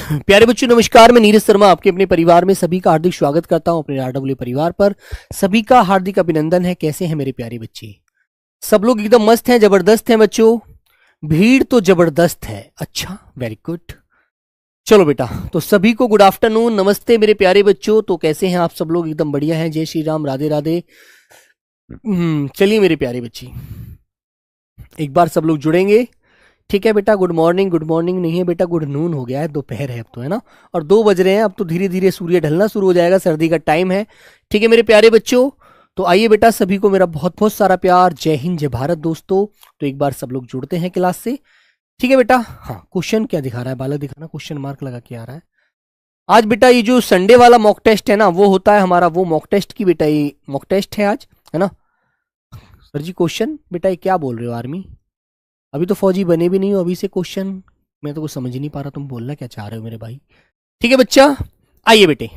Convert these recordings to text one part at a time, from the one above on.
प्यारे बच्चों नमस्कार, मैं नीरज शर्मा आपके अपने परिवार में सभी का हार्दिक स्वागत करता हूं। अपने आरडब्ल्यू परिवार पर सभी का हार्दिक अभिनंदन है। कैसे हैं मेरे प्यारे बच्चे? सब लोग एकदम मस्त हैं, जबरदस्त हैं बच्चों। भीड़ तो जबरदस्त है। अच्छा, वेरी गुड। चलो बेटा, तो सभी को गुड आफ्टरनून, नमस्ते मेरे प्यारे बच्चों। तो कैसे हैं आप सब लोग? एकदम बढ़िया हैं। जय श्री राम, राधे राधे। चलिए मेरे प्यारे बच्चे, एक बार सब लोग जुड़ेंगे। ठीक है बेटा, गुड मॉर्निंग नहीं है बेटा, गुड नून हो गया है, दोपहर है अब तो, है ना। और 2 बज रहे हैं, अब तो धीरे धीरे सूर्य ढलना शुरू हो जाएगा, सर्दी का टाइम है। ठीक है मेरे प्यारे बच्चों, तो आइए बेटा, सभी को मेरा बहुत बहुत सारा प्यार। जय हिंद, जय भारत दोस्तों। तो एक बार सब लोग जुड़ते हैं क्लास से। ठीक है बेटा। हाँ, क्वेश्चन क्या दिखा रहा है? बालक दिखाना, क्वेश्चन मार्क लगा के आ रहा है। आज बेटा ये जो संडे वाला मॉक टेस्ट है ना, वो होता है हमारा, वो मॉक टेस्ट की बेटा ये मॉक टेस्ट है आज, है ना। सर जी क्वेश्चन बेटा ये क्या बोल रहे हो? आर्मी अभी तो फौजी बने भी नहीं हो, अभी से क्वेश्चन? मैं तो कुछ समझ ही नहीं पा रहा, तुम बोलना क्या चाह रहे हो मेरे भाई। ठीक है बच्चा, आइए बेटे।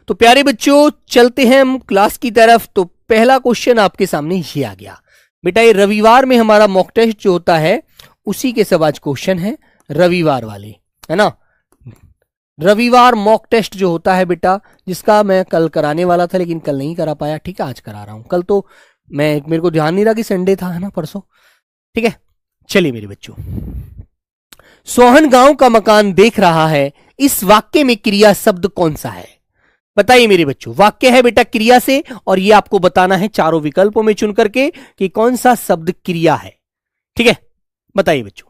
तो प्यारे बच्चों चलते हैं हम क्लास की तरफ। तो पहला क्वेश्चन आपके सामने ये आ गया बेटा। ये रविवार में हमारा मॉक टेस्ट जो होता है उसी के सब आज क्वेश्चन है, रविवार वाले, है ना। रविवार मॉक टेस्ट जो होता है बेटा, जिसका मैं कल कराने वाला था लेकिन कल नहीं करा पाया। ठीक है, आज करा रहा हूं। कल तो मेरे को ध्यान नहीं रहा कि संडे था, है ना, परसों। ठीक है, चलिए मेरे बच्चों। सोहन गांव का मकान देख रहा है, इस वाक्य में क्रिया शब्द कौन सा है? बताइए मेरे बच्चों। वाक्य है बेटा क्रिया से, और ये आपको बताना है चारों विकल्पों में चुन करके कि कौन सा शब्द क्रिया है। ठीक है, बताइए बच्चों।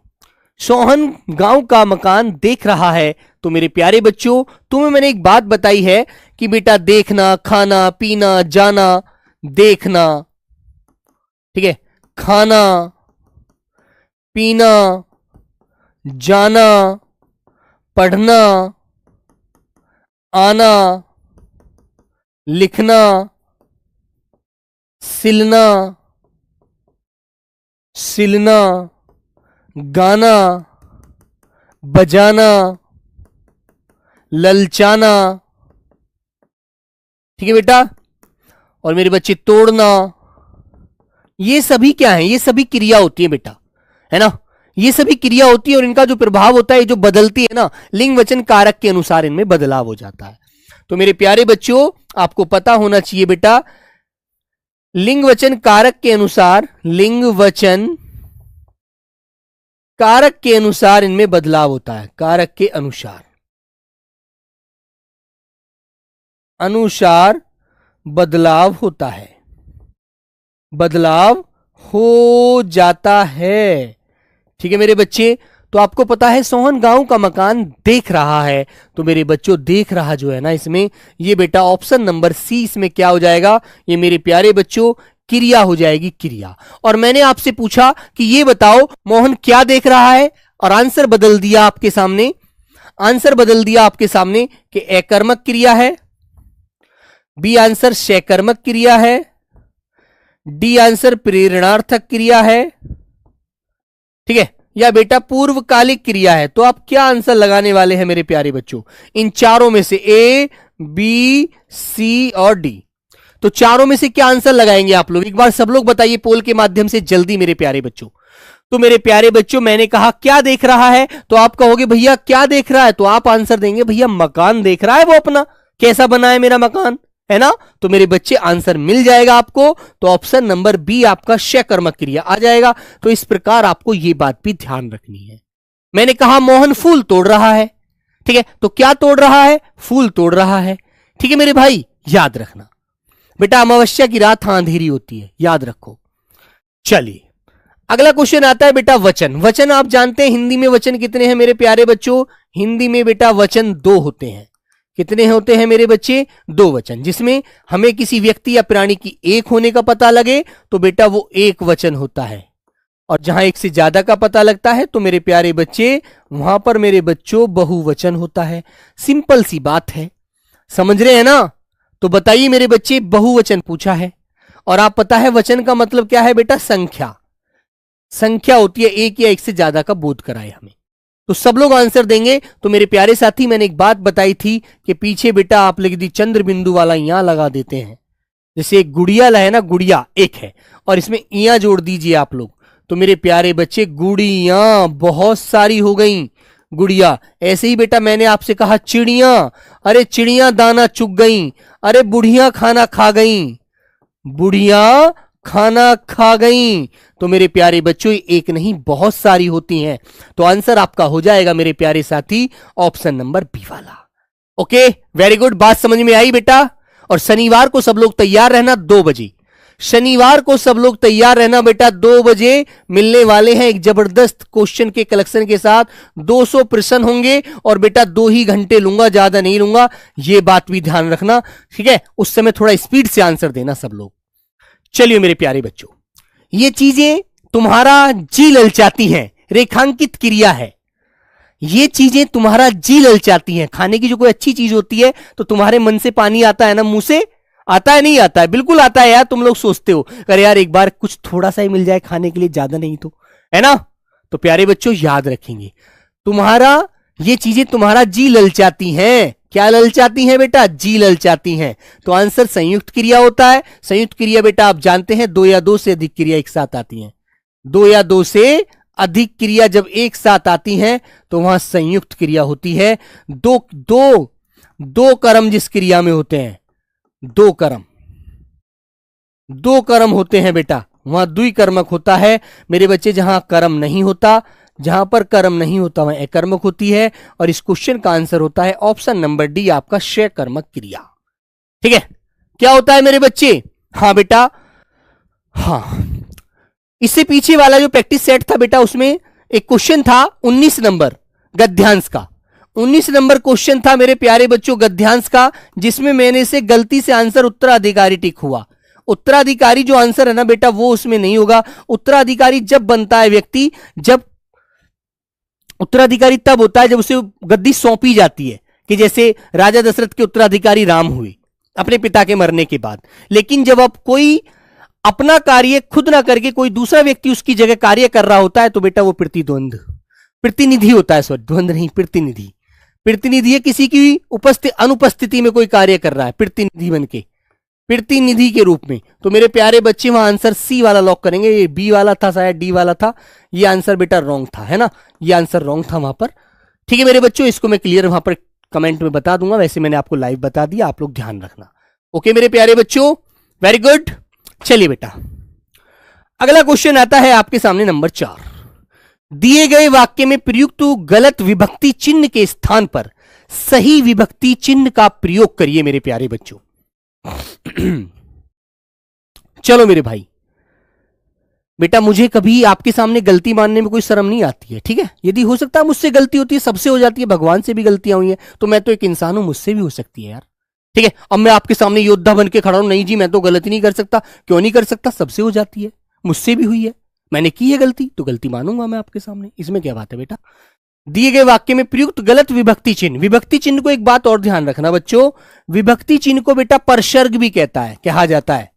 सोहन गांव का मकान देख रहा है, तो मेरे प्यारे बच्चों तुम्हें मैंने एक बात बताई है कि बेटा देखना, खाना, पीना, जाना, देखना, ठीक है, खाना, पीना, जाना, पढ़ना, आना, लिखना, सिलना, सिलना, गाना, बजाना, ललचाना। ठीक है बेटा। और मेरे बच्चे तोड़ना, ये सभी क्या है? ये सभी क्रिया होती है बेटा, है ना। ये सभी क्रिया होती है और इनका जो प्रभाव होता है, जो बदलती है ना, लिंग वचन कारक के अनुसार इनमें बदलाव हो जाता है। तो मेरे प्यारे बच्चों आपको पता होना चाहिए बेटा, लिंग वचन कारक के अनुसार, लिंग वचन कारक के अनुसार इनमें बदलाव होता है। कारक के अनुसार बदलाव होता है, बदलाव हो जाता है। ठीक है मेरे बच्चे। तो आपको पता है सोहन गांव का मकान देख रहा है, तो मेरे बच्चों देख रहा जो है ना, इसमें ये बेटा ऑप्शन नंबर सी, इसमें क्या हो जाएगा? ये मेरे प्यारे बच्चों क्रिया हो जाएगी, क्रिया। और मैंने आपसे पूछा कि ये बताओ मोहन क्या देख रहा है, और आंसर बदल दिया आपके सामने। आंसर बदल दिया आपके सामने कि एकर्मक क्रिया है, बी आंसर शकर्मक क्रिया है, डी आंसर प्रेरणार्थक क्रिया है, ठीक है, या बेटा पूर्वकालिक क्रिया है। तो आप क्या आंसर लगाने वाले हैं मेरे प्यारे बच्चों? इन चारों में से ए, बी, सी और डी। तो चारों में से क्या आंसर लगाएंगे आप लोग? एक बार सब लोग बताइए पोल के माध्यम से जल्दी मेरे प्यारे बच्चों। तो मेरे प्यारे बच्चों मैंने कहा क्या देख रहा है, तो आप कहोगे भैया क्या देख रहा है, तो आप आंसर देंगे भैया मकान देख रहा है वो अपना, कैसा बना है मेरा मकान, है ना। तो मेरे बच्चे आंसर मिल जाएगा आपको। तो ऑप्शन नंबर बी आपका शकर्मक क्रिया आ जाएगा। तो इस प्रकार आपको यह बात भी ध्यान रखनी है। मैंने कहा मोहन फूल तोड़ रहा है, ठीक है, तो क्या तोड़ रहा है? फूल तोड़ रहा है। ठीक है मेरे भाई, याद रखना बेटा, अमावस्या की रात अंधेरी होती है, याद रखो। चलिए अगला क्वेश्चन आता है बेटा वचन। वचन आप जानते हैं हिंदी में वचन कितने हैं मेरे प्यारे बच्चों? हिंदी में बेटा वचन 2 होते हैं। कितने होते हैं मेरे बच्चे? 2 वचन। जिसमें हमें किसी व्यक्ति या प्राणी की एक होने का पता लगे तो बेटा वो एक वचन होता है, और जहां एक से ज्यादा का पता लगता है तो मेरे प्यारे बच्चे वहां पर मेरे बच्चों बहुवचन होता है। सिंपल सी बात है, समझ रहे हैं ना। तो बताइए मेरे बच्चे, बहुवचन पूछा है, और आप पता है वचन का मतलब क्या है बेटा? संख्या। संख्या होती है एक या एक से ज्यादा का, बोध कराए हमें। तो सब लोग आंसर देंगे। तो मेरे प्यारे साथी मैंने एक बात बताई थी कि पीछे बेटा आप लिख दी चंद्र बिंदु वाला यहां लगा देते हैं। जैसे एक गुड़िया है ना, गुड़िया एक है, और इसमें इया जोड़ दीजिए आप लोग। तो मेरे प्यारे बच्चे गुड़ियां बहुत सारी हो गई, गुड़िया। ऐसे ही बेटा मैंने आपसे कहा चिड़िया, अरे चिड़िया दाना चुग गई, अरे बुढ़िया खाना खा गई, बुढ़िया खाना खा गई। तो मेरे प्यारे बच्चों एक नहीं बहुत सारी होती हैं, तो आंसर आपका हो जाएगा मेरे प्यारे साथी ऑप्शन नंबर बी वाला। ओके वेरी गुड, बात समझ में आई बेटा। और शनिवार को सब लोग तैयार रहना 2 बजे, शनिवार को सब लोग तैयार रहना बेटा 2 बजे मिलने वाले हैं एक जबरदस्त क्वेश्चन के कलेक्शन के साथ। 200 प्रश्न होंगे और बेटा 2 ही घंटे लूंगा, ज्यादा नहीं लूंगा, ये बात भी ध्यान रखना, ठीक है। उस समय थोड़ा स्पीड से आंसर देना सब लोग। चलिए मेरे प्यारे बच्चों, ये चीजें तुम्हारा जी ललचाती हैं, रेखांकित क्रिया है। ये चीजें तुम्हारा जी ललचाती हैं। खाने की जो कोई अच्छी चीज होती है तो तुम्हारे मन से पानी आता है ना, मुंह से आता है, नहीं आता है? बिल्कुल आता है यार। तुम लोग सोचते हो अरे यार एक बार कुछ थोड़ा सा ही मिल जाए खाने के लिए, ज्यादा नहीं तो, है ना। तो प्यारे बच्चों याद रखेंगे, तुम्हारा ये चीजें तुम्हारा जी ललचाती हैं। क्या ललचाती हैं बेटा? जी ललचाती हैं। तो आंसर संयुक्त क्रिया होता है। संयुक्त क्रिया बेटा आप जानते हैं 2 या 2 से अधिक क्रिया एक साथ आती हैं। 2 या 2 से अधिक क्रिया जब एक साथ आती हैं तो वहां संयुक्त क्रिया होती है। दो कर्म जिस क्रिया में होते हैं, 2 कर्म होते हैं बेटा, वहां द्विकर्मक होता है मेरे बच्चे। जहां कर्म नहीं होता, जहां पर कर्म नहीं होता वहां एकर्मक होती है। और इस क्वेश्चन का आंसर होता है ऑप्शन नंबर डी आपका षयकर्मक क्रिया। ठीक है, क्या होता है मेरे बच्चे? हाँ बेटा, हाँ। इससे पीछे वाला जो प्रैक्टिस सेट था बेटा, उसमें एक क्वेश्चन था 19 नंबर गद्यांश का। 19 नंबर क्वेश्चन था मेरे प्यारे बच्चों गद्यांश का, जिसमें मैंने से गलती से आंसर उत्तराधिकारी टिक हुआ। उत्तराधिकारी जो आंसर है ना बेटा वो उसमें नहीं होगा। उत्तराधिकारी जब बनता है व्यक्ति, जब उत्तराधिकारी तब होता है जब उसे गद्दी सौंपी जाती है, कि जैसे राजा दशरथ के उत्तराधिकारी राम हुए अपने पिता के मरने के बाद। लेकिन जब अब कोई अपना कार्य खुद ना करके कोई दूसरा व्यक्ति उसकी जगह कार्य कर रहा होता है तो बेटा वो प्रतिनिधि होता है। सॉरी, द्वंद्व नहीं, प्रतिनिधि है। किसी की अनुपस्थिति में कोई कार्य कर रहा है, प्रतिनिधि बनके, प्रतिनिधि के रूप में। तो मेरे प्यारे बच्चे वहां आंसर सी वाला लॉक करेंगे। ये बी वाला था शायद, डी वाला था, ये आंसर बेटा रॉन्ग था, है ना। ये आंसर रॉन्ग था वहां पर। ठीक है मेरे बच्चों, इसको मैं क्लियर वहां पर कमेंट में बता दूंगा। वैसे मैंने आपको लाइव बता दिया, आप लोग ध्यान रखना। ओके मेरे प्यारे बच्चों, वेरी गुड। चलिए बेटा, अगला क्वेश्चन आता है आपके सामने नंबर 4। दिए गए वाक्य में प्रयुक्त गलत विभक्ति चिन्ह के स्थान पर सही विभक्ति चिन्ह का प्रयोग करिए मेरे प्यारे बच्चों। चलो मेरे भाई, बेटा मुझे कभी आपके सामने गलती मानने में कोई शर्म नहीं आती है, ठीक है। यदि हो सकता है मुझसे गलती होती है, सबसे हो जाती है, भगवान से भी गलतियां हुई है, तो मैं तो एक इंसान हूं, मुझसे भी हो सकती है यार, ठीक है। अब मैं आपके सामने योद्धा बन के खड़ा हूं, नहीं जी मैं तो गलती नहीं कर सकता। क्यों नहीं कर सकता? सबसे हो जाती है, मुझसे भी हुई है, मैंने की है गलती तो गलती मानूंगा मैं आपके सामने, इसमें क्या बात है बेटा। दिए गए वाक्य में प्रयुक्त गलत विभक्ति चिन्ह। विभक्ति चिन्ह को एक बात और ध्यान रखना बच्चों, विभक्ति चिन्ह को बेटा परसर्ग भी कहता है, कहा जाता है।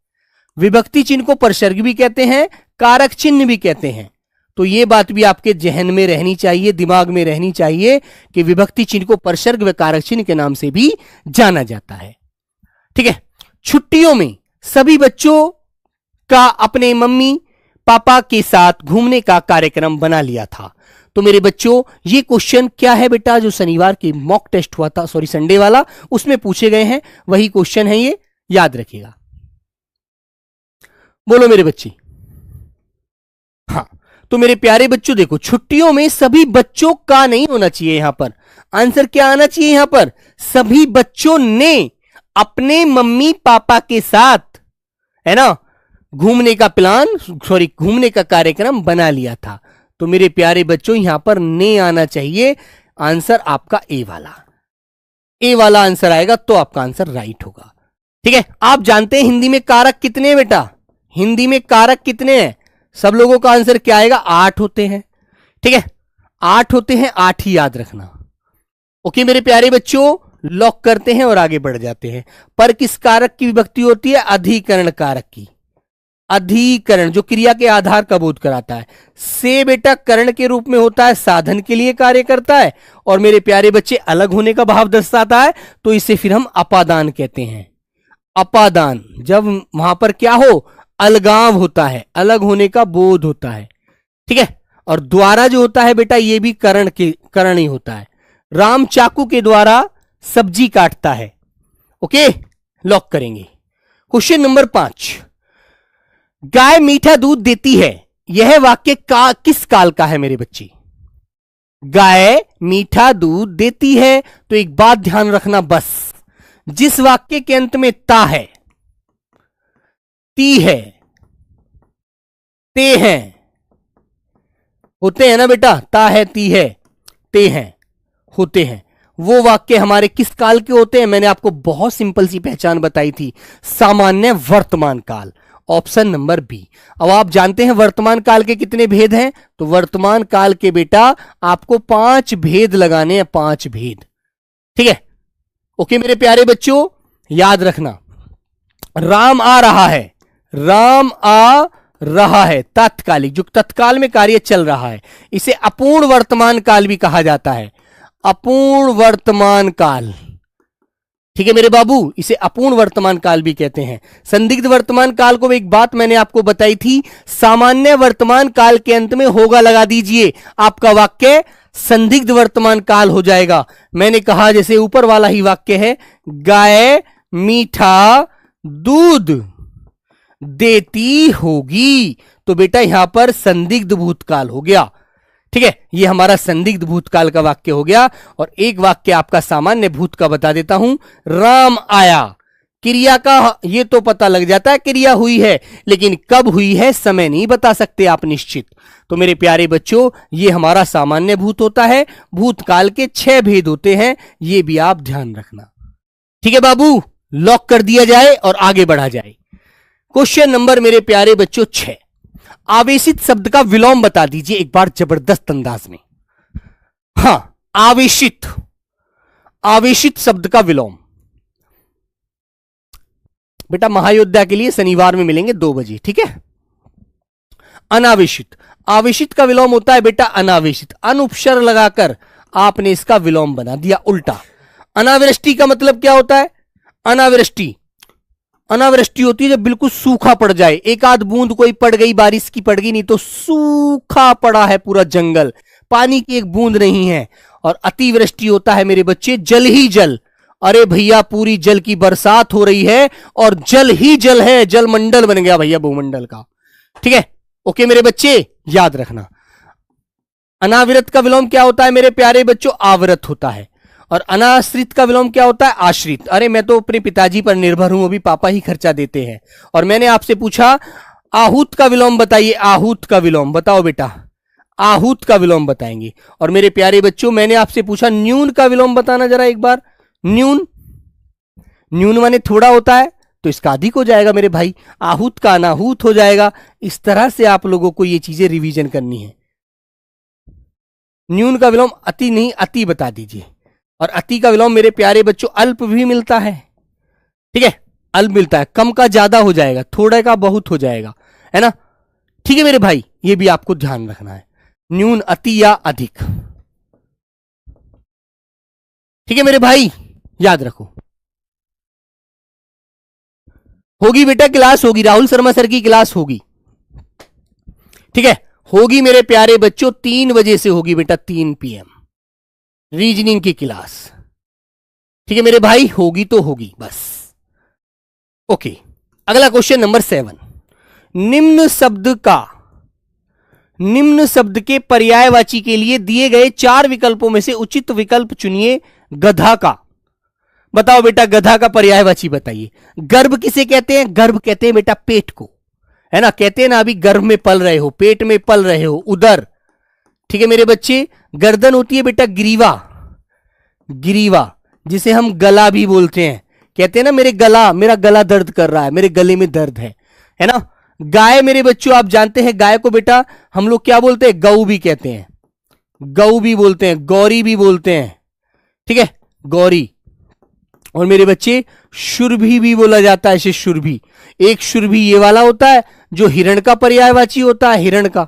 विभक्ति चिन्ह को परसर्ग भी कहते हैं, कारक चिन्ह भी कहते हैं। तो ये बात भी आपके जहन में रहनी चाहिए, दिमाग में रहनी चाहिए कि विभक्ति चिन्ह को परसर्ग व कारक चिन्ह के नाम से भी जाना जाता है, ठीक है। छुट्टियों में सभी बच्चों का अपने मम्मी पापा के साथ घूमने का कार्यक्रम बना लिया था। तो मेरे बच्चों ये क्वेश्चन क्या है बेटा, जो शनिवार की मॉक टेस्ट हुआ था, सॉरी संडे वाला, उसमें पूछे गए हैं वही क्वेश्चन है, ये याद रखिएगा। बोलो मेरे बच्चे। हाँ, तो मेरे प्यारे बच्चों देखो, छुट्टियों में सभी बच्चों का नहीं होना चाहिए, यहां पर आंसर क्या आना चाहिए? यहां पर सभी बच्चों ने अपने मम्मी पापा के साथ, है ना, घूमने का प्लान, सॉरी घूमने का कार्यक्रम बना लिया था। तो मेरे प्यारे बच्चों यहां पर ने आना चाहिए, आंसर आपका ए वाला आंसर आएगा तो आपका आंसर राइट होगा, ठीक है। आप जानते हैं हिंदी में कारक कितने हैं बेटा? हिंदी में कारक कितने हैं? सब लोगों का आंसर क्या आएगा? 8 होते हैं, ठीक है, 8 होते हैं, 8 ही याद रखना। ओके मेरे प्यारे बच्चों, लॉक करते हैं और आगे बढ़ जाते हैं। पर किस कारक की विभक्ति होती है? अधिकरण कारक की। अधिकरण जो क्रिया के आधार का बोध कराता है। से बेटा करण के रूप में होता है, साधन के लिए कार्य करता है, और मेरे प्यारे बच्चे अलग होने का भाव दर्शाता है, तो इसे फिर हम अपादान कहते हैं। अपादान जब वहां पर क्या हो, अलगाव होता है, अलग होने का बोध होता है, ठीक है। और द्वारा जो होता है बेटा ये भी करण ही होता है। राम चाकू के द्वारा सब्जी काटता है। ओके, लॉक करेंगे। क्वेश्चन नंबर 5, गाय मीठा दूध देती है, यह वाक्य किस काल का है मेरे बच्चे? गाय मीठा दूध देती है, तो एक बात ध्यान रखना बस, जिस वाक्य के अंत में ता है, ती है, ते हैं, होते हैं ना बेटा, ता है, ती है, ते हैं, होते हैं, वो वाक्य हमारे किस काल के होते हैं? मैंने आपको बहुत सिंपल सी पहचान बताई थी, सामान्य वर्तमान काल, ऑप्शन नंबर बी। अब आप जानते हैं वर्तमान काल के कितने भेद हैं, तो वर्तमान काल के बेटा आपको 5 भेद लगाने हैं, 5 भेद। ठीक है, ओके मेरे प्यारे बच्चों, याद रखना, राम आ रहा है, राम आ रहा है, तात्कालिक, जो तत्काल में कार्य चल रहा है, इसे अपूर्ण वर्तमान काल भी कहा जाता है, अपूर्ण वर्तमान काल। ठीक है मेरे बाबू, इसे अपूर्ण वर्तमान काल भी कहते हैं। संदिग्ध वर्तमान काल को एक बात मैंने आपको बताई थी, सामान्य वर्तमान काल के अंत में होगा लगा दीजिए, आपका वाक्य संदिग्ध वर्तमान काल हो जाएगा। मैंने कहा जैसे ऊपर वाला ही वाक्य है, गाय मीठा दूध देती होगी, तो बेटा यहां पर संदिग्ध भूतकाल हो गया। ठीक है, ये हमारा संदिग्ध भूतकाल का वाक्य हो गया। और एक वाक्य आपका सामान्य भूत का बता देता हूं, राम आया, क्रिया का ये तो पता लग जाता है क्रिया हुई है, लेकिन कब हुई है समय नहीं बता सकते आप निश्चित। तो मेरे प्यारे बच्चों, ये हमारा सामान्य भूत होता है। भूतकाल के 6 भेद होते हैं, ये भी आप ध्यान रखना। ठीक है बाबू, लॉक कर दिया जाए और आगे बढ़ा जाए। क्वेश्चन नंबर मेरे प्यारे बच्चों 6, आवेशित शब्द का विलोम बता दीजिए एक बार जबरदस्त अंदाज में। हां, आवेशित, आवेशित शब्द का विलोम बेटा महायोद्धा के लिए शनिवार में मिलेंगे 2 बजे। ठीक है, अनावेशित, आवेशित का विलोम होता है बेटा अनावेशित, अनुपसर्ग लगाकर आपने इसका विलोम बना दिया उल्टा। अनावृष्टि का मतलब क्या होता है? अनावृष्टि, अनावृष्टि होती है जब बिल्कुल सूखा पड़ जाए, एक आध बूंद कोई पड़ गई, बारिश की पड़ गई, नहीं तो सूखा पड़ा है पूरा जंगल, पानी की एक बूंद नहीं है। और अतिवृष्टि होता है मेरे बच्चे जल ही जल, अरे भैया पूरी जल की बरसात हो रही है और जल ही जल है, जल मंडल बन गया भैया भूमंडल का। ठीक है, ओके मेरे बच्चे, याद रखना। अनावृत का विलोम क्या होता है मेरे प्यारे बच्चों? आवृत होता है। और अनाश्रित का विलोम क्या होता है? आश्रित। अरे मैं तो अपने पिताजी पर निर्भर हूं, अभी पापा ही खर्चा देते हैं। और मैंने आपसे पूछा आहूत का विलोम बताइए, आहूत का विलोम बताओ बेटा, आहूत का विलोम बताएंगे। और मेरे प्यारे बच्चों मैंने आपसे पूछा न्यून का विलोम बताना जरा एक बार। न्यून, न्यून माने थोड़ा होता है, तो इसका अधिक हो जाएगा मेरे भाई, आहूत का अनाहूत हो जाएगा। इस तरह से आप लोगों को ये चीजें रिवीजन करनी है। न्यून का विलोम अति नहीं, अति बता दीजिए। और अति का विलोम मेरे प्यारे बच्चों अल्प भी मिलता है। ठीक है, अल्प मिलता है, कम का ज्यादा हो जाएगा, थोड़े का बहुत हो जाएगा, है ना। ठीक है मेरे भाई, ये भी आपको ध्यान रखना है, न्यून, अति या अधिक। ठीक है मेरे भाई, याद रखो। होगी बेटा क्लास, होगी, राहुल शर्मा सर की क्लास होगी। ठीक है, होगी मेरे प्यारे बच्चों, 3 बजे से होगी बेटा, 3 PM रीजनिंग की क्लास। ठीक है मेरे भाई, होगी तो होगी बस। ओके, अगला क्वेश्चन नंबर 7, निम्न शब्द के पर्यायवाची के लिए दिए गए 4 विकल्पों में से उचित विकल्प चुनिए। गधा का, बताओ बेटा गधा का पर्यायवाची बताइए। गर्भ किसे कहते हैं? गर्भ कहते हैं बेटा पेट को, है ना, कहते हैं ना अभी गर्भ में पल रहे हो, पेट में पल रहे हो, उदर। ठीक है मेरे बच्चे, गर्दन होती है बेटा ग्रीवा, ग्रीवा जिसे हम गला भी बोलते हैं, कहते हैं ना मेरा गला दर्द कर रहा है, मेरे गले में दर्द है ना। गाय मेरे बच्चों आप जानते हैं, गाय को बेटा हम लोग क्या बोलते हैं? गऊ भी कहते हैं, गऊ भी बोलते हैं, गौरी भी बोलते हैं। ठीक है, गौरी। और मेरे बच्चे शुरभी भी बोला जाता है, इसे शुरभी। एक शुरभी ये वाला होता है जो हिरण का पर्यायवाची होता है, हिरण का,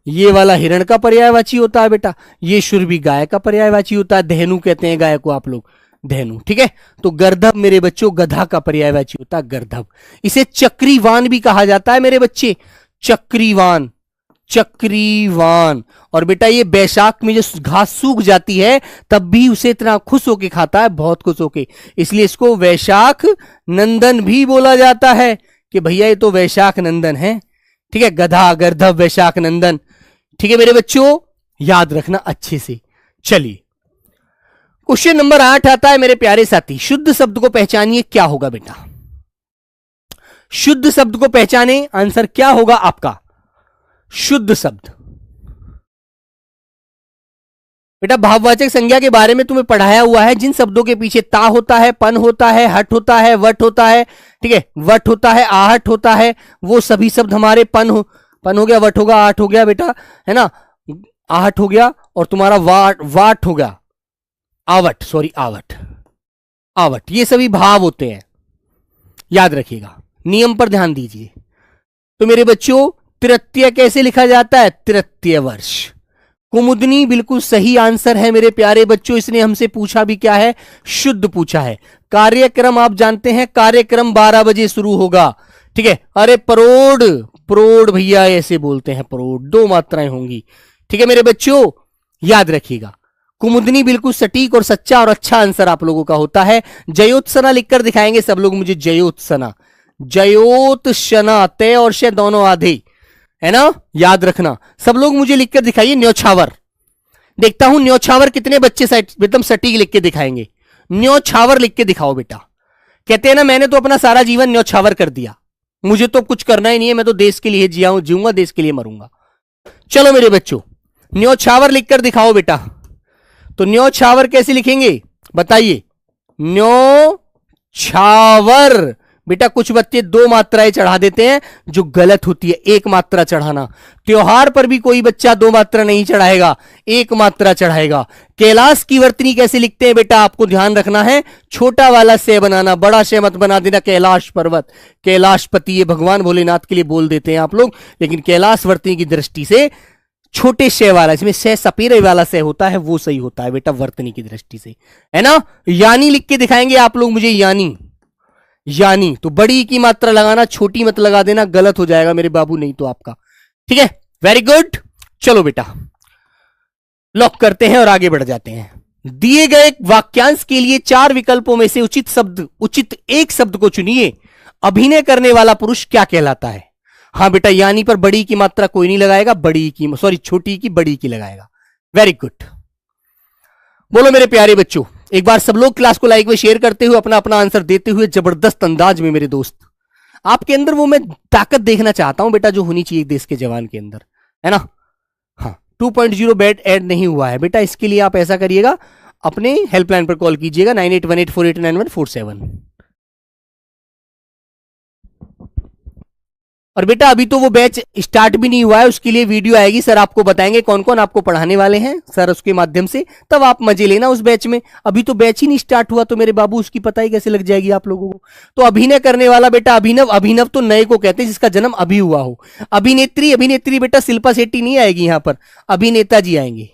ये वाला हिरण का पर्यायवाची होता है बेटा, ये शुरभी गाय का पर्यायवाची होता है, धेनु कहते हैं गाय को आप लोग, धेनु। ठीक है, तो गर्दभ मेरे बच्चों गधा का पर्यायवाची होता है, गर्दभ। इसे चक्रीवान भी कहा जाता है मेरे बच्चे, चक्रीवान, चक्रीवान। और बेटा ये बैसाख में जो घास सूख जाती है तब भी उसे इतना खुश होके खाता है, बहुत खुश होके, इसलिए इसको वैशाख नंदन भी बोला जाता है कि भैया ये तो वैशाख नंदन है। ठीक है, गधा गर्धव वैशाख नंदन। ठीक है मेरे बच्चों, याद रखना अच्छे से। चलिए क्वेश्चन नंबर 8 आता है मेरे प्यारे साथी, शुद्ध शब्द को पहचानिए, क्या होगा बेटा? शुद्ध शब्द को पहचाने, आंसर क्या होगा आपका? शुद्ध शब्द बेटा भाववाचक संज्ञा के बारे में तुम्हें पढ़ाया हुआ है, जिन शब्दों के पीछे ता होता है, पन होता है, हट होता है, वट होता है, ठीक है, वट होता है, आहट होता है, वो सभी शब्द हमारे पन हो गया, वट होगा, आहट हो गया बेटा, है ना, आहट हो गया, और तुम्हारा वाट हो गया, आवट, सॉरी आवट, आवट, ये सभी भाव होते हैं, याद रखिएगा, नियम पर ध्यान दीजिए। तो मेरे बच्चों तृतीय कैसे लिखा जाता है? तृतीय वर्ष। कुमुदनी बिल्कुल सही आंसर है मेरे प्यारे बच्चों, इसने हमसे पूछा भी क्या है? शुद्ध पूछा है। कार्यक्रम आप जानते हैं, कार्यक्रम 12 बजे शुरू होगा, ठीक है। अरे परोड़, परोड़ भैया ऐसे बोलते हैं, परोड़, 2 मात्राएं होंगी, ठीक है मेरे बच्चों, याद रखिएगा। कुमुदनी बिल्कुल सटीक और सच्चा और अच्छा आंसर आप लोगों का होता है। जयोत्सना लिखकर दिखाएंगे सब लोग मुझे, जयोत्सना, जयोत्सना, तय और शय दोनों आधे, है ना, याद रखना। सब लोग मुझे लिखकर दिखाइए न्योछावर, देखता हूं न्योछावर कितने बच्चे एकदम सटीक लिख के दिखाएंगे। न्योछावर लिख के दिखाओ बेटा। कहते हैं ना मैंने तो अपना सारा जीवन न्योछावर कर दिया, मुझे तो कुछ करना ही नहीं है, मैं तो देश के लिए जीऊंगा, देश के लिए मरूंगा। चलो मेरे बच्चों न्योछावर लिखकर दिखाओ बेटा। तो न्योछावर कैसे लिखेंगे बताइए? न्योछावर बेटा कुछ बच्चे 2 मात्राएं चढ़ा देते हैं जो गलत होती है, 1 मात्रा चढ़ाना। त्योहार पर भी कोई बच्चा 2 मात्रा नहीं चढ़ाएगा, 1 मात्रा चढ़ाएगा। कैलाश की वर्तनी कैसे लिखते हैं बेटा? आपको ध्यान रखना है, छोटा वाला से बनाना, बड़ा से मत बना देना। कैलाश पर्वत, कैलाशपति, ये भगवान भोलेनाथ के लिए बोल देते हैं आप लोग, लेकिन कैलाश वर्तनी की दृष्टि से छोटे से वाला, इसमें से सपेरे वाला से होता है, वो सही होता है बेटा वर्तनी की दृष्टि से, है ना। यानी लिख के दिखाएंगे आप लोग मुझे, यानी, यानी तो बड़ी की मात्रा लगाना, छोटी मत लगा देना, गलत हो जाएगा मेरे बाबू नहीं तो आपका, ठीक है। वेरी गुड, चलो बेटा लॉक करते हैं और आगे बढ़ जाते हैं। दिए गए वाक्यांश के लिए 4 विकल्पों में से उचित एक शब्द को चुनिए। अभिनय करने वाला पुरुष क्या कहलाता है? हाँ बेटा, यानी पर बड़ी की मात्रा कोई नहीं लगाएगा, छोटी की बड़ी की लगाएगा। वेरी गुड, बोलो मेरे प्यारे बच्चों। एक बार सब लोग क्लास को लाइक व शेयर करते हुए अपना अपना आंसर देते हुए जबरदस्त अंदाज में मेरे दोस्त, आपके अंदर वो मैं ताकत देखना चाहता हूं बेटा जो होनी चाहिए देश के जवान के अंदर, है ना। हाँ 2.0 बैट ऐड नहीं हुआ है बेटा, इसके लिए आप ऐसा करिएगा, अपने हेल्पलाइन पर कॉल कीजिएगा 9818489147। और बेटा अभी तो वो बैच स्टार्ट भी नहीं हुआ है, उसके लिए वीडियो आएगी, सर आपको बताएंगे कौन कौन आपको पढ़ाने वाले हैं सर उसके माध्यम से, तब आप मजे लेना उस बैच में। अभी तो बैच ही नहीं स्टार्ट हुआ तो मेरे बाबू उसकी पता ही कैसे लग जाएगी आप लोगों को। तो अभिनय करने वाला बेटा अभिनव, अभिनव तो नए को कहते हैं जिसका जन्म अभी हुआ हो। अभिनेत्री बेटा शिल्पा शेट्टी नहीं आएगी यहाँ पर, अभिनेता जी आएंगे।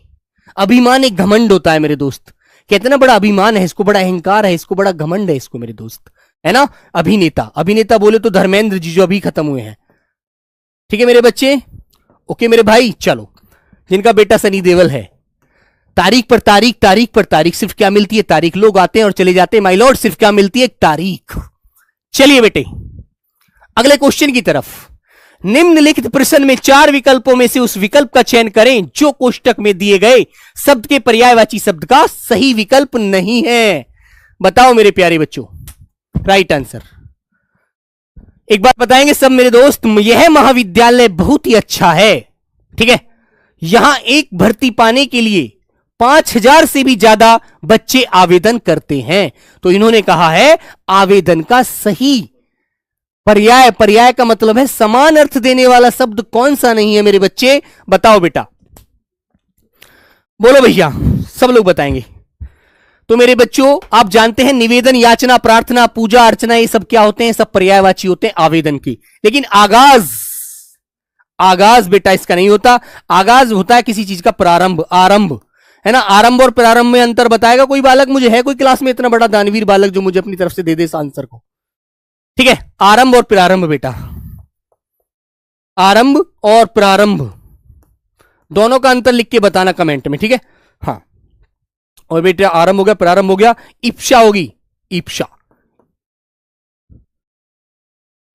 अभिमान एक घमंड होता है मेरे दोस्त, कहते ना बड़ा अभिमान है इसको, बड़ा अहंकार है इसको, बड़ा घमंड है इसको मेरे दोस्त, है ना। अभिनेता बोले तो धर्मेंद्र जी जो अभी खत्म हुए हैं, ठीक है मेरे बच्चे, ओके मेरे भाई। चलो जिनका बेटा सनी देओल है, तारीख पर तारीख, तारीख पर तारीख, सिर्फ क्या मिलती है? तारीख। लोग आते हैं और चले जाते हैं माय लॉर्ड, सिर्फ क्या मिलती है? तारीख। चलिए बेटे अगले क्वेश्चन की तरफ। निम्नलिखित प्रश्न में 4 विकल्पों में से उस विकल्प का चयन करें जो कोष्टक में दिए गए शब्द के पर्यायवाची शब्द का सही विकल्प नहीं है। बताओ मेरे प्यारे बच्चों राइट आंसर। एक बात बताएंगे सब मेरे दोस्त, यह महाविद्यालय बहुत ही अच्छा है, ठीक है। यहां एक भर्ती पाने के लिए 5000 से भी ज्यादा बच्चे आवेदन करते हैं। तो इन्होंने कहा है आवेदन का सही पर्याय, पर्याय का मतलब है समान अर्थ देने वाला शब्द कौन सा नहीं है मेरे बच्चे? बताओ बेटा, बोलो भैया, सब लोग बताएंगे। तो मेरे बच्चों आप जानते हैं निवेदन, याचना, प्रार्थना, पूजा, अर्चना, ये सब क्या होते हैं? सब पर्यायवाची होते हैं आवेदन की। लेकिन आगाज बेटा इसका नहीं होता। आगाज होता है किसी चीज का प्रारंभ, आरंभ, है ना। आरंभ और प्रारंभ में अंतर बताएगा कोई बालक? मुझे है कोई क्लास में इतना बड़ा दानवीर बालक जो मुझे अपनी तरफ से दे दे इस आंसर को? ठीक है, आरंभ और प्रारंभ बेटा, आरंभ और प्रारंभ, दोनों का अंतर लिख के बताना कमेंट में, ठीक है। हाँ, और बेटा आरंभ हो गया, प्रारंभ हो गया, इप्सा होगी, इप्सा,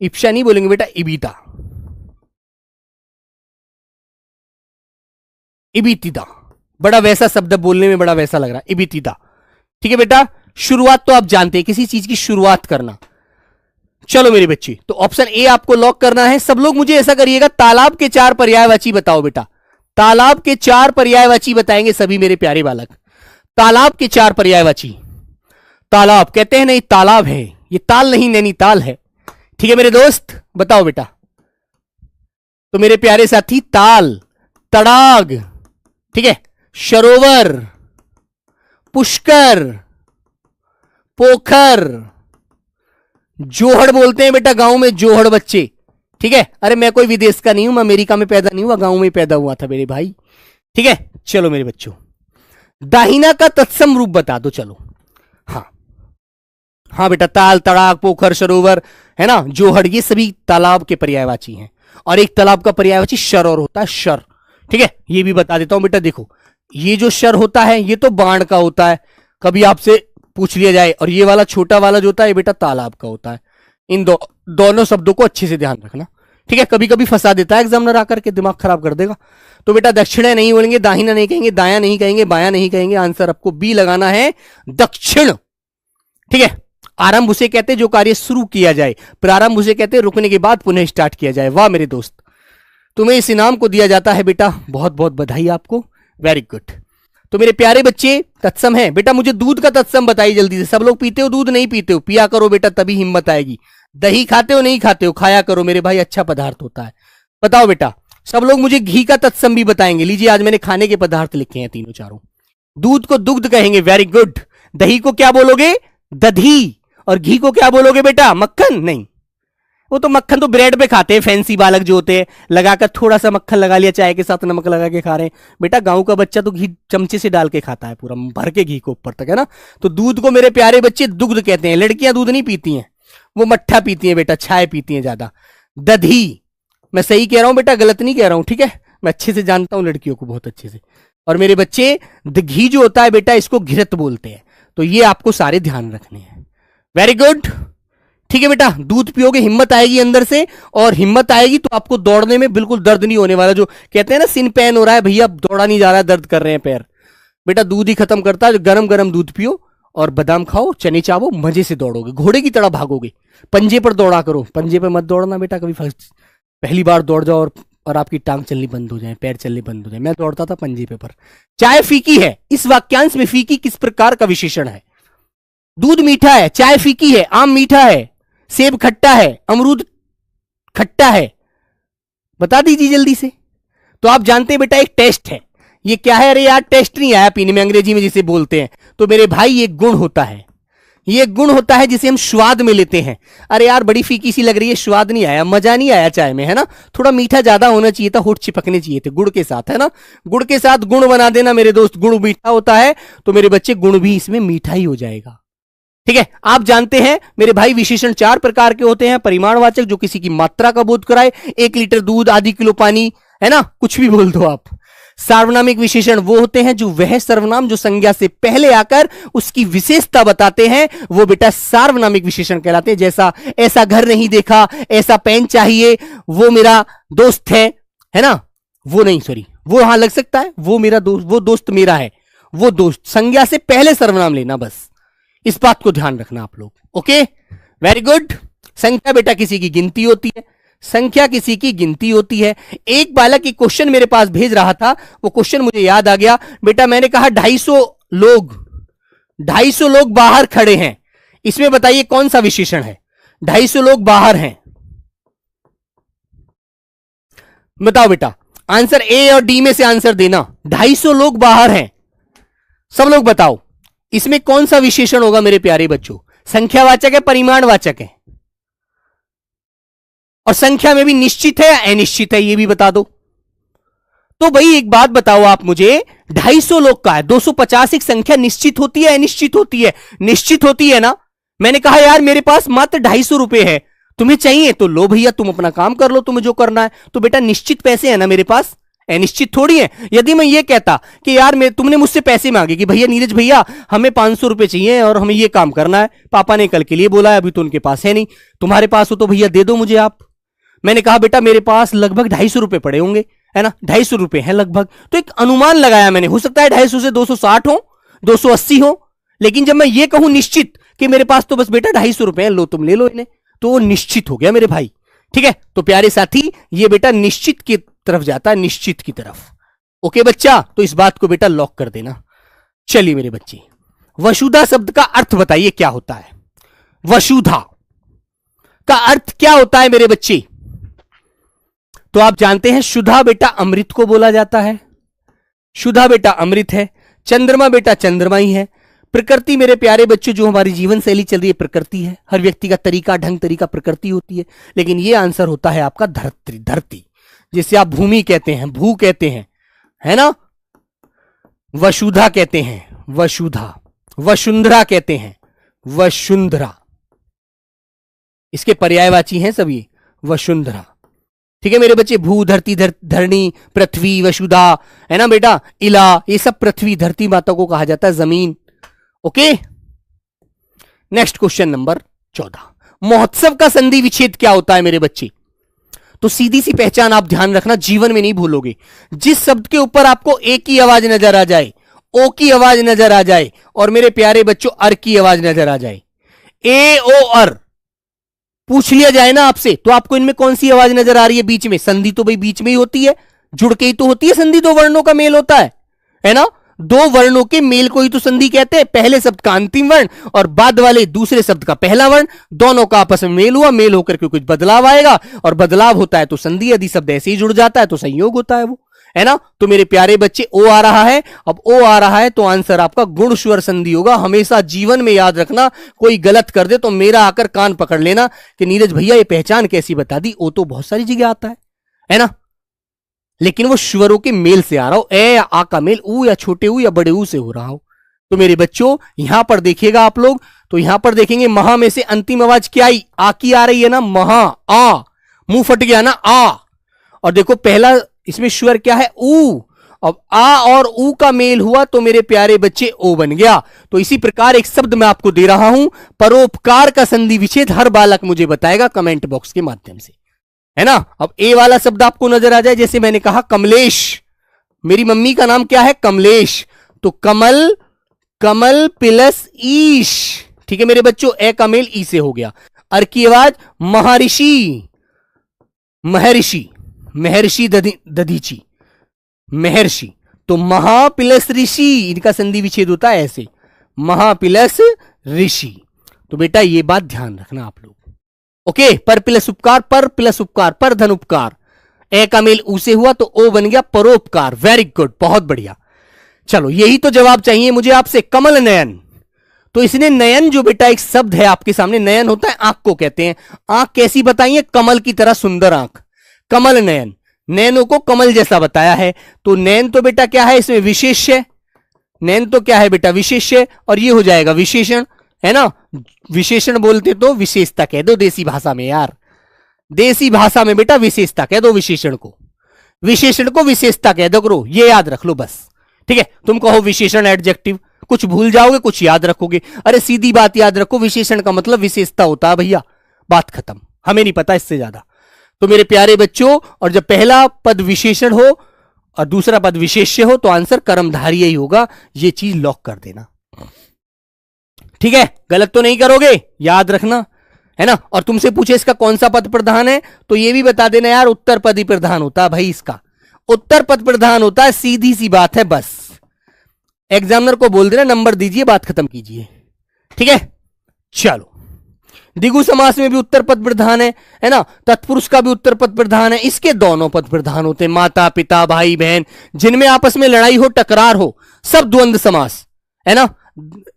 इप्सा नहीं बोलेंगे बेटा, इबीता, इबितिदा, बड़ा वैसा शब्द बोलने में बड़ा वैसा लग रहा है, इबितिदा, ठीक है बेटा। शुरुआत तो आप जानते हैं, किसी चीज की शुरुआत करना। चलो मेरे बच्चे, तो ऑप्शन ए आपको लॉक करना है। सब लोग मुझे ऐसा करिएगा, तालाब के 4 पर्यायवाची बताओ बेटा, तालाब के 4 पर्यायवाची बताएंगे सभी मेरे प्यारे बालक। तालाब के 4 पर्यायवाची। तालाब कहते हैं नहीं, तालाब है ये, ताल नहीं नैनीताल है, ठीक है मेरे दोस्त, बताओ बेटा। तो मेरे प्यारे साथी, ताल, तड़ाग, ठीक है, सरोवर, पुष्कर, पोखर, जोहड़ बोलते हैं बेटा गांव में, जोहड़ बच्चे, ठीक है। अरे मैं कोई विदेश का नहीं हूं, मैं अमेरिका में पैदा नहीं हुआ, गांव में पैदा हुआ था मेरे भाई, ठीक है। चलो मेरे बच्चों, दाहिना का तत्सम रूप बता दो, चलो। हाँ हाँ बेटा, ताल, तड़ाग, पोखर, सरोवर, है ना, जोहड़, ये सभी तालाब के पर्यायवाची हैं। और एक तालाब का पर्यायवाची शर और होता है, शर, ठीक है। ये भी बता देता हूं बेटा, देखो ये जो शर होता है ये तो बाण का होता है, कभी आपसे पूछ लिया जाए, और ये वाला छोटा वाला जो होता है ये बेटा तालाब का होता है। इन दोनों शब्दों को अच्छे से ध्यान रखना, ठीक है। कभी कभी फंसा देता है एग्जामिनर आकर के, दिमाग खराब कर देगा। तो बेटा दक्षिण नहीं बोलेंगे, दाहिना नहीं कहेंगे, दाया नहीं कहेंगे, बाया नहीं कहेंगे, आंसर आपको बी लगाना है, दक्षिण, ठीक है। आरंभ उसे कहते हैं जो कार्य शुरू किया जाए, प्रारंभ उसे कहते हैं रुकने के बाद पुनः स्टार्ट किया जाए। वाह मेरे दोस्त, तुम्हें इस इनाम को दिया जाता है बेटा, बहुत बहुत बधाई आपको, वेरी गुड। तो मेरे प्यारे बच्चे, तत्सम है बेटा, मुझे दूध का तत्सम बताइए जल्दी से। सब लोग पीते हो दूध, नहीं पीते हो, पिया करो बेटा, तभी हिम्मत आएगी। दही खाते हो, नहीं खाते हो, खाया करो मेरे भाई, अच्छा पदार्थ होता है। बताओ बेटा, सब लोग मुझे घी का तत्सम भी बताएंगे। लीजिए, आज मैंने खाने के पदार्थ लिखे हैं तीनों चारों। दूध को दुग्ध कहेंगे, वेरी गुड। दही को क्या बोलोगे, दधी। और घी को क्या बोलोगे बेटा, मक्खन। नहीं, वो तो मक्खन तो ब्रेड पे खाते हैं, फैंसी बालक जो होते हैं, लगाकर थोड़ा सा मक्खन लगा लिया, चाय के साथ नमक लगा के खा रहे हैं। बेटा गांव का बच्चा तो घी चमचे से डाल के खाता है, पूरा भर के घी को ऊपर तक, है ना। तो दूध को मेरे प्यारे बच्चे दुग्ध कहते हैं। लड़कियां दूध नहीं पीती हैं, वो मट्ठा पीती हैं बेटा, चाय पीती हैं ज्यादा। दधी, मैं सही कह रहा हूं बेटा, गलत नहीं कह रहा हूं, ठीक है। मैं अच्छे से जानता हूं लड़कियों को, बहुत अच्छे से। और मेरे बच्चे, घी जो होता है बेटा, इसको घृत बोलते हैं। तो ये आपको सारे ध्यान रखने हैं, वेरी गुड, ठीक है बेटा। दूध पियोगे, हिम्मत आएगी अंदर से, और हिम्मत आएगी तो आपको दौड़ने में बिल्कुल दर्द नहीं होने वाला। जो कहते हैं ना सिन पेन हो रहा है भैया, दौड़ा नहीं जा रहा है, दर्द कर रहे हैं पैर, बेटा दूध ही खत्म करता है। गरम गरम दूध पियो और बादाम खाओ, चने चावो, मजे से दौड़ोगे, घोड़े की तरह भागोगे। पंजे पर दौड़ा करो, पंजे पर मत दौड़ना बेटा, कभी पहली बार दौड़ जाओ और आपकी टांग चलनी बंद हो जाए, पैर चलने बंद हो जाए। मैं दौड़ता था पंजे पे पर। चाय फीकी है, इस वाक्यांश में फीकी किस प्रकार का विशेषण है। दूध मीठा है, चाय फीकी है, आम मीठा है, सेब खट्टा है, अमरूद खट्टा है, बता दीजिए जल्दी से। तो आप जानते हैं बेटा, एक टेस्ट है। ये क्या है, अरे यार टेस्ट नहीं आया पीने में, अंग्रेजी में जिसे बोलते हैं। तो मेरे भाई ये गुण होता है, ये गुण होता है जिसे हम स्वाद में लेते हैं। अरे यार बड़ी फीकी सी लग रही है, स्वाद नहीं आया, मजा नहीं आया चाय में, है ना। थोड़ा मीठा ज्यादा होना चाहिए था, होठ चिपकने चाहिए थे गुड़ के साथ, है ना। गुड़ के साथ गुण बना देना मेरे दोस्त, गुड़ मीठा होता है तो मेरे बच्चे गुण भी इसमें मीठा ही हो जाएगा, ठीक है। आप जानते हैं मेरे भाई, विशेषण 4 प्रकार के होते हैं। परिमाणवाचक, जो किसी की मात्रा का बोध कराए, 1 लीटर दूध, आधी किलो पानी, है ना, कुछ भी बोल दो आप। सार्वनामिक विशेषण वो होते हैं जो वह सर्वनाम जो संज्ञा से पहले आकर उसकी विशेषता बताते हैं, वो बेटा सार्वनामिक विशेषण कहलाते हैं। जैसा ऐसा घर नहीं देखा, ऐसा पेन चाहिए, वो मेरा दोस्त है ना, वो नहीं, सॉरी, वो हां लग सकता है, वो मेरा दोस्त, वो दोस्त मेरा है, वो दोस्त। संज्ञा से पहले सर्वनाम लेना, बस इस बात को ध्यान रखना आप लोग, ओके, वेरी गुड। संख्या बेटा किसी की गिनती होती है, संख्या किसी की गिनती होती है। एक बालक एक क्वेश्चन मेरे पास भेज रहा था, वो क्वेश्चन मुझे याद आ गया बेटा। मैंने कहा 250 लोग बाहर खड़े हैं, इसमें बताइए कौन सा विशेषण है। 250 लोग बाहर हैं, बताओ बेटा। आंसर ए और डी में से आंसर देना। 250 लोग बाहर हैं, सब लोग बताओ इसमें कौन सा विशेषण होगा मेरे प्यारे बच्चों। संख्यावाचक है, परिमाणवाचक है, और संख्या में भी निश्चित है या अनिश्चित है, ये भी बता दो। तो भाई एक बात बताओ आप मुझे, 250 लोग का है, 250 एक संख्या निश्चित होती है अनिश्चित होती है? निश्चित होती है ना। मैंने कहा यार मेरे पास मात्र 250 रुपए है, तुम्हें चाहिए तो लो भैया, तुम अपना काम कर लो, तुम्हें जो करना है। तो बेटा निश्चित पैसे है ना मेरे पास, अनिश्चित थोड़ी है। यदि मैं ये कहता कि यार तुमने मुझसे पैसे मांगे कि भैया नीरज भैया हमें 500 रुपए चाहिए और हमें ये काम करना है, पापा ने कल के लिए बोला है, अभी तो उनके पास है नहीं, तुम्हारे पास हो तो भैया दे दो मुझे आप। मैंने कहा बेटा मेरे पास लगभग 250 रुपए पड़े होंगे, है ना, 250 रुपए हैं लगभग। तो एक अनुमान लगाया मैंने, हो सकता है 250 से 260 हो, 280 हो, लेकिन जब मैं ये कहूं निश्चित कि मेरे पास तो बस बेटा 250 रुपए हैं, लो तुम ले लो इन्हें, तो वो निश्चित हो गया मेरे भाई। ठीक है, तो प्यारे साथी ये बेटा निश्चित की तरफ जाता है, निश्चित की तरफ। ओके बच्चा, तो इस बात को बेटा लॉक कर देना। चलिए मेरे बच्चे, वसुधा शब्द का अर्थ बताइए क्या होता है। वसुधा का अर्थ क्या होता है मेरे बच्चे? तो आप जानते हैं शुद्धा बेटा अमृत को बोला जाता है, शुद्धा बेटा अमृत है। चंद्रमा बेटा चंद्रमा ही है। प्रकृति मेरे प्यारे बच्चों, जो हमारी जीवन शैली चल रही है प्रकृति है। हर व्यक्ति का तरीका ढंग तरीका प्रकृति होती है, लेकिन यह आंसर होता है आपका धरती, धरती जिसे आप भूमि कहते हैं, भू कहते हैं, है ना। वसुधा कहते हैं, वसुधा। वसुंधरा कहते हैं, वसुंधरा। इसके पर्यायवाची हैं सब ये, वसुंधरा। ठीक है मेरे बच्चे, भू, धरती, धरणी, पृथ्वी, वसुधा, है ना बेटा, इला, ये सब पृथ्वी धरती माता को कहा जाता है, जमीन। Okay, next question number 14। महोत्सव का संधि विच्छेद क्या होता है मेरे बच्चे? तो सीधी सी पहचान आप ध्यान रखना, जीवन में नहीं भूलोगे। जिस शब्द के ऊपर आपको ए की आवाज नजर आ जाए, ओ की आवाज नजर आ जाए, और मेरे प्यारे बच्चों अर की आवाज नजर आ जाए, ए ओ अर पूछ लिया जाए ना आपसे, तो आपको इनमें कौन सी आवाज नजर आ रही है बीच में? संधि तो भाई बीच में ही होती है, जुड़ के ही तो होती है संधि, दो वर्णों का मेल होता है ना। दो वर्णों के मेल को ही तो संधि कहते हैं। पहले शब्द का अंतिम वर्ण और बाद वाले दूसरे शब्द का पहला वर्ण, दोनों का आपस में मेल हुआ, मेल होकर के कुछ बदलाव आएगा, और बदलाव होता है तो संधि। यदि शब्द ऐसे ही जुड़ जाता है तो संयोग होता है वो, है ना। तो मेरे प्यारे बच्चे ओ आ रहा है, अब ओ आ रहा है तो आंसर आपका गुण स्वर संधि होगा। हमेशा जीवन में याद रखना, कोई गलत कर दे तो मेरा आकर कान पकड़ लेना कि नीरज भैया ये पहचान कैसी बता दी। ओ तो बहुत सारी जगह आता है ना, लेकिन वो स्वरों के मेल से आ रहा हो, ए या आ का मेल, ऊ या छोटे ऊ या बड़े ऊ से हो रहा हो। तो मेरे बच्चों यहां पर देखिएगा आप लोग, तो यहां पर देखेंगे महा में से अंतिम आवाज क्या आई? आ की आ रही है ना, महा, आ, मुंह फट गया ना, आ। और देखो पहला इसमें स्वर क्या है? ऊ। अब आ और ऊ का मेल हुआ तो मेरे प्यारे बच्चे ओ बन गया। तो इसी प्रकार एक शब्द मैं आपको दे रहा हूं, परोपकार का संधि विच्छेद हर बालक मुझे बताएगा कमेंट बॉक्स के माध्यम से, है ना। अब ए वाला शब्द आपको नजर आ जाए, जैसे मैंने कहा कमलेश, मेरी मम्मी का नाम क्या है? कमलेश। तो कमल, कमल प्लस ईश। ठीक है मेरे बच्चों, ए का मेल ई से हो गया। अर की आवाज महर्षि, महर्षि, महर्षि दधीची, महर्षि। तो महा प्लस ऋषि, इनका संधि विच्छेद होता है ऐसे, महा प्लस ऋषि। तो बेटा ये बात ध्यान रखना आप लोग। ओके, पर प्लस उपकार, पर प्लस उपकार, पर धन उपकार, ए का मेल ऊ से हुआ तो ओ बन गया परोपकार। वेरी गुड, बहुत बढ़िया। चलो यही तो जवाब चाहिए मुझे आपसे। कमल नयन, तो इसने नयन जो बेटा एक शब्द है आपके सामने, नयन होता है आंख को कहते हैं। आंख कैसी बताइए? कमल की तरह सुंदर आंख, कमल नयन। नैनों को कमल जैसा बताया है, तो नैन तो बेटा क्या है इसमें? विशेष्य। नैन तो क्या है बेटा? विशेष्य, और ये हो जाएगा विशेषण, है ना। विशेषण बोलते तो विशेषता कह दो देसी भाषा में यार, देसी भाषा में बेटा विशेषता कह दो विशेषण को, विशेषण को विशेषता कह दो करो, ये याद रख लो बस। ठीक है, तुम कहो विशेषण एडजेक्टिव, कुछ भूल जाओगे कुछ याद रखोगे। अरे सीधी बात याद रखो, विशेषण का मतलब विशेषता होता है भैया, बात खत्म, हमें नहीं पता इससे ज्यादा। तो मेरे प्यारे बच्चों, और जब पहला पद विशेषण हो और दूसरा पद विशेष्य हो तो आंसर कर्मधारय ही होगा, ये चीज लॉक कर देना। ठीक है, गलत तो नहीं करोगे, याद रखना, है ना। और तुमसे पूछे इसका कौन सा पद प्रधान है, तो ये भी बता देना यार, उत्तर पद ही प्रधान होता है भाई, इसका उत्तर पद प्रधान होता है, सीधी सी बात है बस। एग्जामिनर को बोल देना नंबर दीजिए, बात खत्म कीजिए। ठीक है, चलो। द्विगु समास में भी उत्तर पद प्रधान है ना। तत्पुरुष का भी उत्तर पद प्रधान है, इसके दोनों पद प्रधान होते हैं, माता पिता भाई बहन, जिनमें आपस में लड़ाई हो टकरार हो, सब द्वंद्व समास, है ना।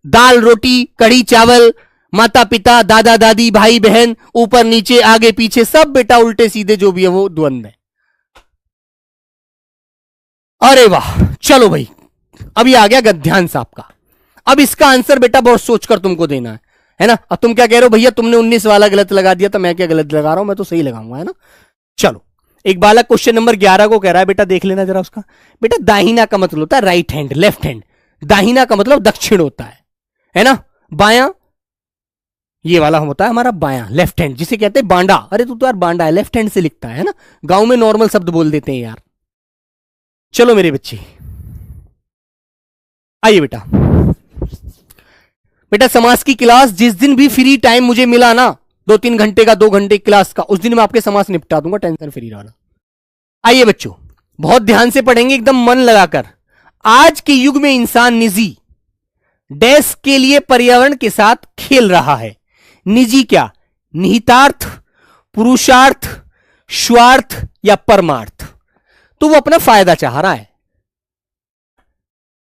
दाल रोटी कढ़ी चावल, माता पिता दादा दादी भाई बहन, ऊपर नीचे आगे पीछे, सब बेटा उल्टे सीधे जो भी है वो द्वंद्व है। अरे वाह, चलो भाई, अभी आ गया गद्यांश आपका। अब इसका आंसर बेटा बहुत सोचकर तुमको देना है ना। अब तुम क्या कह रहे हो भैया, तुमने 19 वाला गलत लगा दिया, तो मैं क्या गलत लगा रहा हूं? मैं तो सही लगाऊंगा, है ना। चलो एक बालक क्वेश्चन नंबर 11 को कह रहा है, बेटा देख लेना जरा उसका। बेटा दाहिना का मतलब होता है राइट हैंड, लेफ्ट हैंड। दाहिना का मतलब दक्षिण होता है ना। बायां ये वाला होता है हमारा बायां, लेफ्ट हैंड, जिसे कहते हैं बांडा। अरे तू तो यार बांडा है, लेफ्ट हैंड से लिखता है ना। गांव में नॉर्मल शब्द बोल देते हैं यार। चलो मेरे बच्चे आइए बेटा। बेटा समास की क्लास जिस दिन भी फ्री टाइम मुझे मिला ना, 2-3 घंटे का, 2 घंटे क्लास का, उस दिन मैं आपके समास निपटा दूंगा, टेंशन फ्री रहना। आइए बच्चों बहुत ध्यान से पढ़ेंगे, एकदम मन लगाकर। आज के युग में इंसान निजी डैश के लिए पर्यावरण के साथ खेल रहा है। निजी क्या? निहितार्थ, पुरुषार्थ, स्वार्थ या परमार्थ। तो वो अपना फायदा चाह रहा है।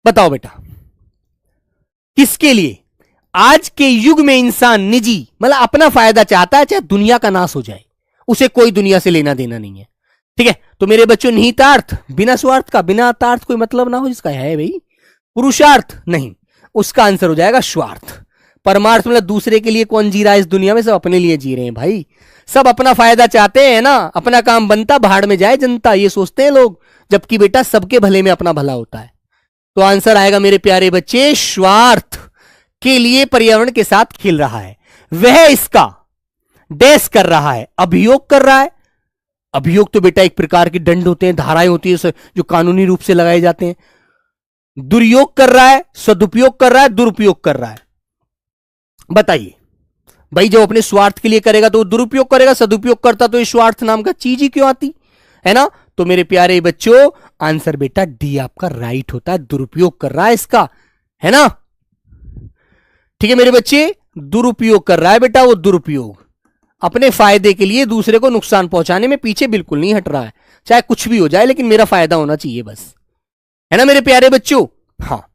बताओ बेटा किसके लिए? आज के युग में इंसान निजी मतलब अपना फायदा चाहता है, चाहे दुनिया का नाश हो जाए, उसे कोई दुनिया से लेना देना नहीं है। ठीक है, तो मेरे बच्चों निहितार्थ बिना स्वार्थ का, बिना अर्थार्थ कोई मतलब ना हो जिसका है भाई। पुरुषार्थ नहीं, उसका आंसर हो जाएगा स्वार्थ। परमार्थ मतलब दूसरे के लिए कौन जी रहा है इस दुनिया में? सब अपने लिए जी रहे हैं भाई। सब अपना फायदा चाहते हैं ना, अपना काम बनता भाड़ में जाए जनता, ये सोचते हैं लोग, जबकि बेटा सबके भले में अपना भला होता है। तो आंसर आएगा मेरे प्यारे बच्चे स्वार्थ के लिए पर्यावरण के साथ खेल रहा है। वह इसका डैश कर रहा है, अभियोग कर रहा है। अभियोग तो बेटा एक प्रकार के दंड होते हैं, धाराएं होती है जो कानूनी रूप से लगाए जाते हैं। दुरुपयोग कर रहा है, सदुपयोग कर रहा है, दुरुपयोग कर रहा है। बताइए भाई, जब अपने स्वार्थ के लिए करेगा तो दुरुपयोग करेगा, सदुपयोग करता तो ये स्वार्थ नाम का चीज ही क्यों आती है ना। तो मेरे प्यारे बच्चों आंसर बेटा डी आपका राइट होता है, दुरुपयोग कर रहा है इसका, है ना। ठीक है मेरे बच्चे, दुरुपयोग कर रहा है बेटा वो, दुरुपयोग अपने फायदे के लिए दूसरे को नुकसान पहुंचाने में पीछे बिल्कुल नहीं हट रहा है, चाहे कुछ भी हो जाए लेकिन मेरा फायदा होना चाहिए बस, है ना मेरे प्यारे बच्चों। हाँ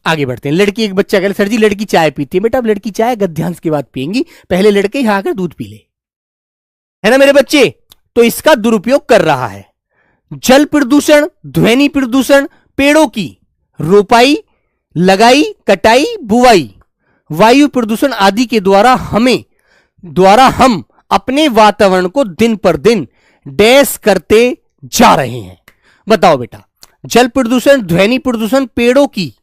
आगे बढ़ते हैं। लड़की, एक बच्चा कह रहा सर जी लड़की चाय पीती है। बेटा अब लड़की चाय गद्यांश के बाद पिएंगी, पहले लड़के यहां आकर दूध पी ले, है ना मेरे बच्चे। तो इसका दुरुपयोग कर रहा है। जल प्रदूषण, ध्वनि प्रदूषण, पेड़ों की रोपाई, लगाई, कटाई, बुवाई, वायु प्रदूषण आदि के द्वारा हम अपने वातावरण को दिन पर दिन डैश करते जा रहे हैं। बताओ बेटा, जल प्रदूषण, ध्वनि प्रदूषण, पेड़ों की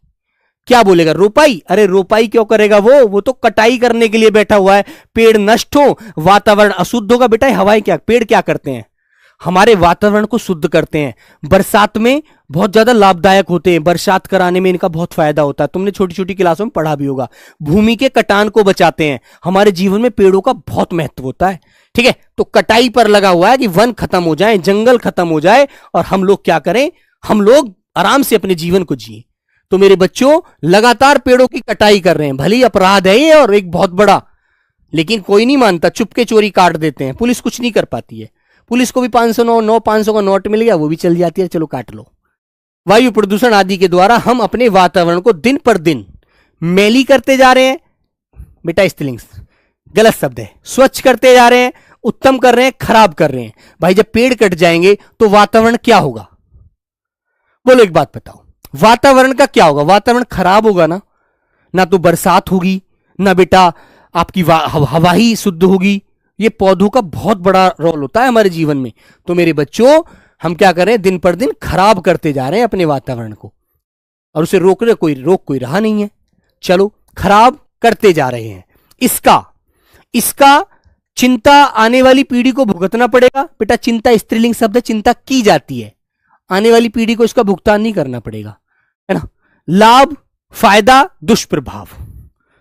क्या बोलेगा? रोपाई। अरे रोपाई क्यों करेगा वो तो कटाई करने के लिए बैठा हुआ है। पेड़ नष्ट हो, वातावरण अशुद्ध होगा। बेटा हवाएं क्या, पेड़ क्या करते हैं? हमारे वातावरण को शुद्ध करते हैं। बरसात में बहुत ज्यादा लाभदायक होते हैं, बरसात कराने में इनका बहुत फायदा होता है। तुमने छोटी छोटी क्लासों में पढ़ा भी होगा। भूमि के कटान को बचाते हैं। हमारे जीवन में पेड़ों का बहुत महत्व होता है। ठीक है, तो कटाई पर लगा हुआ है कि वन खत्म हो जाए, जंगल खत्म हो जाए और हम लोग क्या करें, हम लोग आराम से अपने जीवन को जिए। तो मेरे बच्चों लगातार पेड़ों की कटाई कर रहे हैं। भले ही अपराध है ये और एक बहुत बड़ा, लेकिन कोई नहीं मानता, चुपके चोरी काट देते हैं। पुलिस कुछ नहीं कर पाती है। पुलिस को भी 500 का नोट मिल गया, वो भी चल जाती है, चलो काट लो। वायु प्रदूषण आदि के द्वारा हम अपने वातावरण को दिन पर दिन मैली करते जा रहे हैं। बेटा स्त्रीलिंग गलत शब्द है, स्वच्छ करते जा रहे हैं, उत्तम कर रहे हैं, खराब कर रहे हैं। भाई जब पेड़ कट जाएंगे तो वातावरण क्या होगा? बोलो एक बात बताओ, वातावरण का क्या होगा? वातावरण खराब होगा ना तो बरसात होगी, ना बेटा आपकी हवा ही शुद्ध होगी। ये पौधों का बहुत बड़ा रोल होता है हमारे जीवन में। तो मेरे बच्चों हम क्या कर रहे हैं, दिन पर दिन खराब करते जा रहे हैं अपने वातावरण को, और उसे रोकने कोई रहा नहीं है। चलो खराब करते जा रहे हैं। इसका चिंता आने वाली पीढ़ी को भुगतना पड़ेगा। बेटा चिंता स्त्रीलिंग शब्द है, चिंता की जाती है, आने वाली पीढ़ी को इसका भुगतान नहीं करना पड़ेगा, है ना। लाभ, फायदा, दुष्प्रभाव।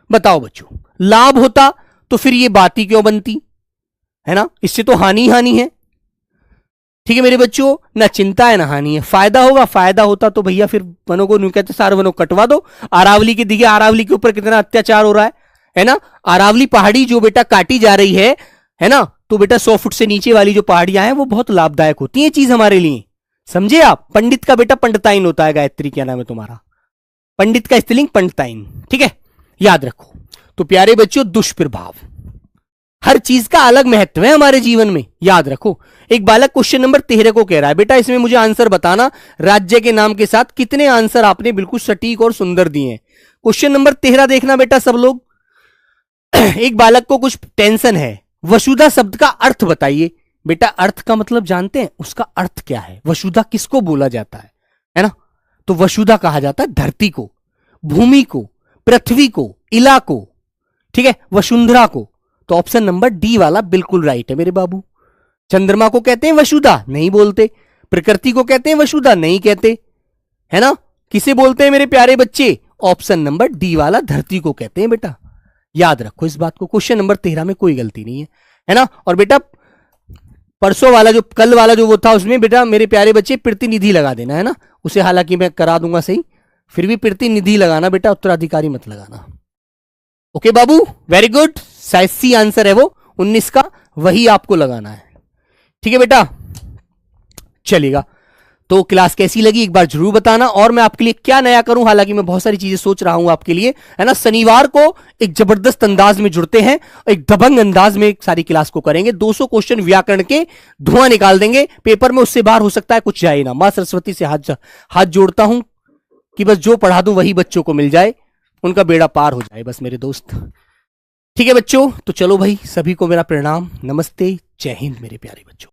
बताओ बच्चों, लाभ होता तो फिर ये बात ही क्यों बनती, है ना। इससे तो हानि है। ठीक है मेरे बच्चों, ना चिंता है ना हानि है। फायदा होगा, फायदा होता तो भैया फिर वनों को नहीं कहते, सारे वनों कटवा दो। अरावली के दिखे, अरावली के ऊपर कितना अत्याचार हो रहा है ना। अरावली पहाड़ी जो बेटा काटी जा रही है ना, तो बेटा 100 फुट से नीचे वाली जो पहाड़ियां हैं वो बहुत लाभदायक होती है चीज हमारे लिए, समझे आप। पंडित का बेटा पंडिताइन होता है। गायत्री क्या नाम है तुम्हारा? पंडित का स्त्रीलिंग पंडिताइन। ठीक है, याद रखो। तो प्यारे बच्चों दुष्प्रभाव, हर चीज का अलग महत्व है हमारे जीवन में, याद रखो। एक बालक क्वेश्चन नंबर 13 को कह रहा है, बेटा इसमें मुझे आंसर बताना, राज्य के नाम के साथ कितने आंसर आपने बिल्कुल सटीक और सुंदर दिए हैं। क्वेश्चन नंबर 13 देखना बेटा सब लोग। एक बालक को कुछ टेंशन है, वसुधा शब्द का अर्थ बताइए। बेटा अर्थ का मतलब जानते हैं, उसका अर्थ क्या है? वसुधा किसको बोला जाता है ना? तो वसुधा कहा जाता है धरती को, भूमि को, पृथ्वी को, इला को, ठीक है, वसुंधरा को। तो ऑप्शन नंबर डी वाला बिल्कुल राइट है मेरे बाबू। चंद्रमा को कहते हैं वसुधा, नहीं बोलते। प्रकृति को कहते हैं वसुधा, नहीं कहते, है ना? किसे बोलते हैं मेरे प्यारे बच्चे? ऑप्शन नंबर डी वाला धरती को कहते हैं बेटा, याद रखो इस बात को। क्वेश्चन नंबर 13 में कोई गलती नहीं है ना? और बेटा परसों वाला जो, कल वाला जो वो था, उसमें बेटा मेरे प्यारे बच्चे प्रतिनिधि लगा देना, है ना? उसे हालांकि मैं करा दूंगा सही, फिर भी प्रतिनिधि लगाना बेटा, उत्तराधिकारी मत लगाना। ओके बाबू, वेरी गुड। शायद सी आंसर है वो 19 का, वही आपको लगाना है। ठीक है बेटा, चलेगा। तो क्लास कैसी लगी एक बार जरूर बताना, और मैं आपके लिए क्या नया करूं, हालांकि मैं बहुत सारी चीजें सोच रहा हूं आपके लिए, है ना? शनिवार को एक जबरदस्त अंदाज में जुड़ते हैं, एक दबंग अंदाज में एक सारी क्लास को करेंगे। 200 क्वेश्चन व्याकरण के धुआं निकाल देंगे पेपर में, उससे बाहर हो सकता है कुछ जाए ना। मां सरस्वती से हाथ जोड़ता हूं कि बस जो पढ़ा दूं वही बच्चों को मिल जाए, उनका बेड़ा पार हो जाए बस मेरे दोस्त। ठीक है बच्चों, तो चलो भाई, सभी को मेरा प्रणाम, नमस्ते, जय हिंद मेरे प्यारे बच्चों।